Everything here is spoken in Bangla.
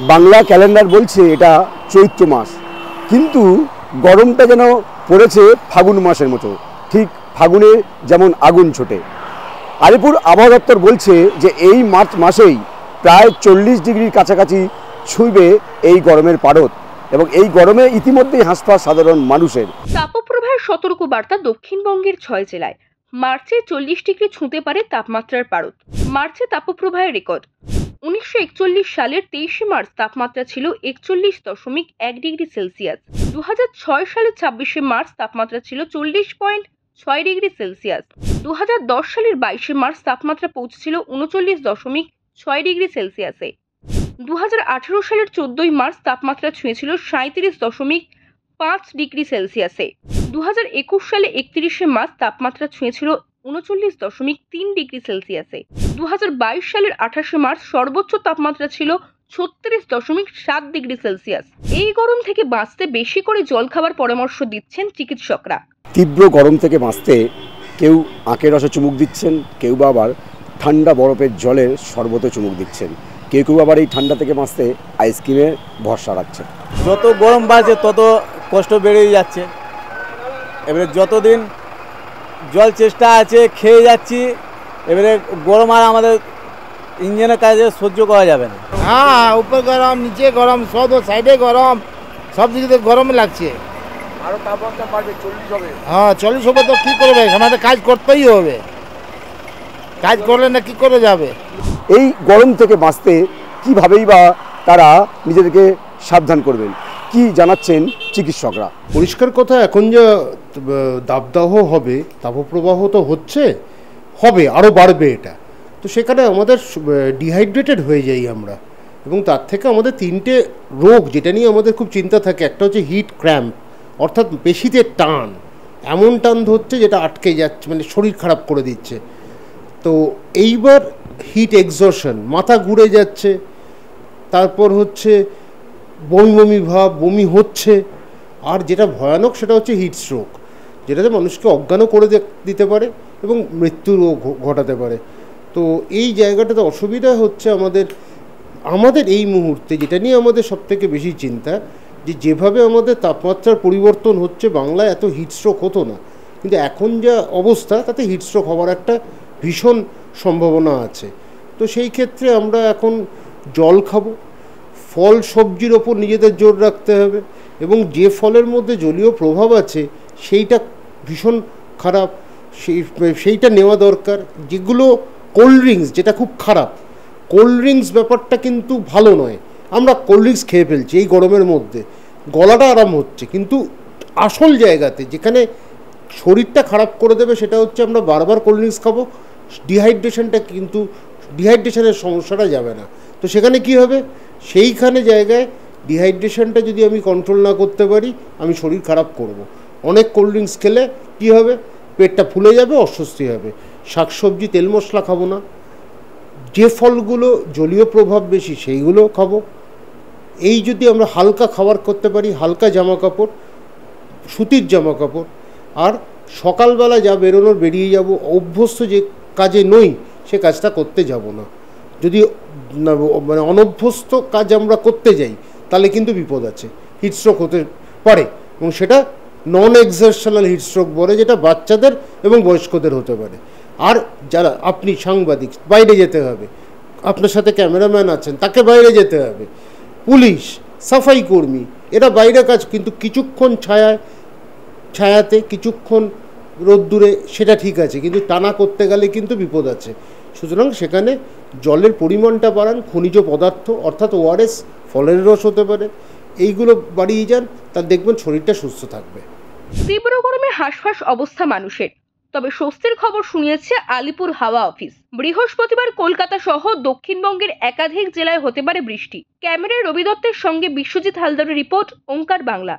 বাংলা ক্যালেন্ডার বলছে এটা চৈত্র মাস, কিন্তু গরমটা যেন পড়েছে ফাগুন মাসের মতো। ঠিক ফাগুনে যেমন আগুন ছোটে। আলিপুর আবহাওয়া দপ্তর বলছে যে এই মার্চ মাসেই প্রায় 40 ডিগ্রির কাছাকাছি ছুঁইবে এই গরমের পারদ, এবং এই গরমে ইতিমধ্যেই হাঁসফাঁস সাধারণ মানুষের। তাপপ্রবাহের সতর্ক বার্তা দক্ষিণবঙ্গের 6 জেলায়। মার্চে 40 ডিগ্রি ছুঁতে পারে তাপমাত্রার পারদ। মার্চে তাপপ্রবাহের রেকর্ড। 1941 সালের 23শে মার্চ তাপমাত্রা ছিল 41.1 ডিগ্রি সেলসিয়াস। 2006 সালের 26শে মার্চ তাপমাত্রা ছিল 40.6 ডিগ্রি সেলসিয়াস। 2010 সালের 22শে মার্চ তাপমাত্রা পৌঁছেছিল 39.6 ডিগ্রি সেলসিয়াসে। 2018 সালের 14ই মার্চ তাপমাত্রা ছুঁয়েছিল 37.5 ডিগ্রি সেলসিয়াসে। 2021 সালে 31শে মার্চ তাপমাত্রা ছুঁয়েছিল 39.3 ডিগ্রি সেলসিয়াসে। 2022 সালের 28শে মার্চ সর্বোচ্চ তাপমাত্রা ছিল 36.7 ডিগ্রি সেলসিয়াস। এই গরম থেকে বাঁচতে বেশি করে জল খাবার পরামর্শ দিচ্ছেন চিকিৎসকরা। তীব্র গরম থেকে বাঁচতে কেউ আখের রসে চুমুক দিচ্ছেন, কেউ বা আবার ঠান্ডা বরফের জলের শরবতে চুমুক দিচ্ছেন, কেউ কেউ আবার এই ঠান্ডা থেকে বাঁচতে আইসক্রিমের ভরসা রাখছে। যত গরম বাড়ছে তত কষ্ট বেড়েই যাচ্ছে। এবারে যতদিন জল চেষ্টা আছে খেয়ে যাচ্ছি, এবারে গরম আর আমাদের ইঞ্জিনের কাজে সহ্য করা যাবে না। হ্যাঁ, উপর গরম, নিচে গরম, সব সাইডে গরম, সব দিকে গরম লাগছে। আরো তাপমাত্রা বাড়বে, 40 হবে। হ্যাঁ, 40 হবে তো কি করবে? আমাদের কাজ করতেই হবে, কাজ করলে না কি করে যাবে? এই গরম থেকে বাঁচতে কীভাবেই বা তারা নিজেদেরকে সাবধান করবেন, কি জানাচ্ছেন চিকিৎসকরা। পরিষ্কার কথা, এখন যা দাবদাহ হবে, তাপপ্রবাহ তো হবে, আরও বাড়বে এটা। তো সেখানে আমাদের ডিহাইড্রেটেড হয়ে যাই আমরা, এবং তার থেকে আমাদের 3টে রোগ যেটা নিয়ে আমাদের খুব চিন্তা থাকে। একটা হচ্ছে হিট ক্র্যাম্প, অর্থাৎ পেশিতে টান, এমন টান ধরছে যেটা আটকে যাচ্ছে, মানে শরীর খারাপ করে দিচ্ছে। তো এইবার হিট এক্সশন, মাথা ঘুরে যাচ্ছে, তারপর হচ্ছে বমি ভাব, বমি হচ্ছে, আর যেটা ভয়ানক সেটা হচ্ছে হিট স্ট্রোক, যেটাতে মানুষকে অজ্ঞানও করে দিতে পারে এবং মৃত্যুরও ঘটাতে পারে। তো এই জায়গাটাতে অসুবিধা হচ্ছে আমাদের এই মুহূর্তে, যেটা নিয়ে আমাদের সবথেকে বেশি চিন্তা, যেভাবে আমাদের তাপমাত্রার পরিবর্তন হচ্ছে, বাংলায় এত হিট স্ট্রোক হতো না, কিন্তু এখন যা অবস্থা তাতে হিট স্ট্রোক হওয়ার একটা ভীষণ সম্ভাবনা আছে। তো সেই ক্ষেত্রে আমরা এখন জল খাবো, ফল সবজির ওপর নিজেদের জোর রাখতে হবে, এবং যে ফলের মধ্যে জলীয় প্রভাব আছে সেইটা ভীষণ খারাপ, সেইটা নেওয়া দরকার। যেগুলো কোল্ড ড্রিঙ্কস, যেটা খুব খারাপ, কোল্ড ড্রিঙ্কস ব্যাপারটা কিন্তু ভালো নয়। আমরা কোল্ড ড্রিঙ্কস খেয়ে ফেলছি এই গরমের মধ্যে, গলাটা আরাম হচ্ছে, কিন্তু আসল জায়গাতে যেখানে শরীরটা খারাপ করে দেবে সেটা হচ্ছে আমরা বারবার কোল্ড ড্রিঙ্কস খাবো, ডিহাইড্রেশনের সমস্যাটা যাবে না। তো সেখানে কি হবে? সেইখানে জায়গায় ডিহাইড্রেশনটা যদি আমি কন্ট্রোল না করতে পারি, আমি শরীর খারাপ করব। অনেক কোল্ড ড্রিঙ্কস খেলে কি হবে? পেটটা ফুলে যাবে, অস্বস্তি হবে। শাকসবজি, তেল মশলা খাবো না। যে ফলগুলো জলীয় প্রভাব বেশি সেইগুলো খাবো। এই যদি আমরা হালকা খাবার করতে পারি, হালকা জামা কাপড়, সুতির জামা কাপড়, আর সকালবেলা যা বেরোনোর বেরিয়ে যাব, অভ্যস্ত যে কাজে নই সে কাজটা করতে যাব না। যদি মানে অনভ্যস্ত কাজ আমরা করতে যাই তাহলে কিন্তু বিপদ আছে, হিটস্ট্রোক হতে পারে, এবং সেটা নন এক্সারশনাল হিটস্ট্রোক বলে, যেটা বাচ্চাদের এবং বয়স্কদের হতে পারে। আর যারা, আপনি সাংবাদিক, বাইরে যেতে হবে, আপনার সাথে ক্যামেরাম্যান আছেন, তাকে বাইরে যেতে হবে, পুলিশ, সাফাই কর্মী, এরা বাইরে কাজ, কিন্তু কিছুক্ষণ ছায়াতে, কিছুক্ষণ রোদ্দুরে, সেটা ঠিক আছে, কিন্তু টানা করতে গেলে কিন্তু বিপদ আছে। সুতরাং সেখানে জলের পরিমাণটা বাড়ান, খনিজ পদার্থ অর্থাৎ ওআরএস, ফলের রস হতে পারে, এইগুলো বাড়িয়ে যান, তার দেখবেন শরীরটা সুস্থ থাকবে। তীব্র গরমে হাঁসফাঁস অবস্থা মানুষের, তবে স্বস্তির খবর শুনিয়েছে আলিপুর হাওয়া অফিস। বৃহস্পতিবার কলকাতা সহ দক্ষিণবঙ্গের একাধিক জেলায় হতে পারে বৃষ্টি। ক্যামেরায় রবি দত্তের সঙ্গে বিশ্বজিৎ হালদারের রিপোর্ট, ওঙ্কার বাংলা।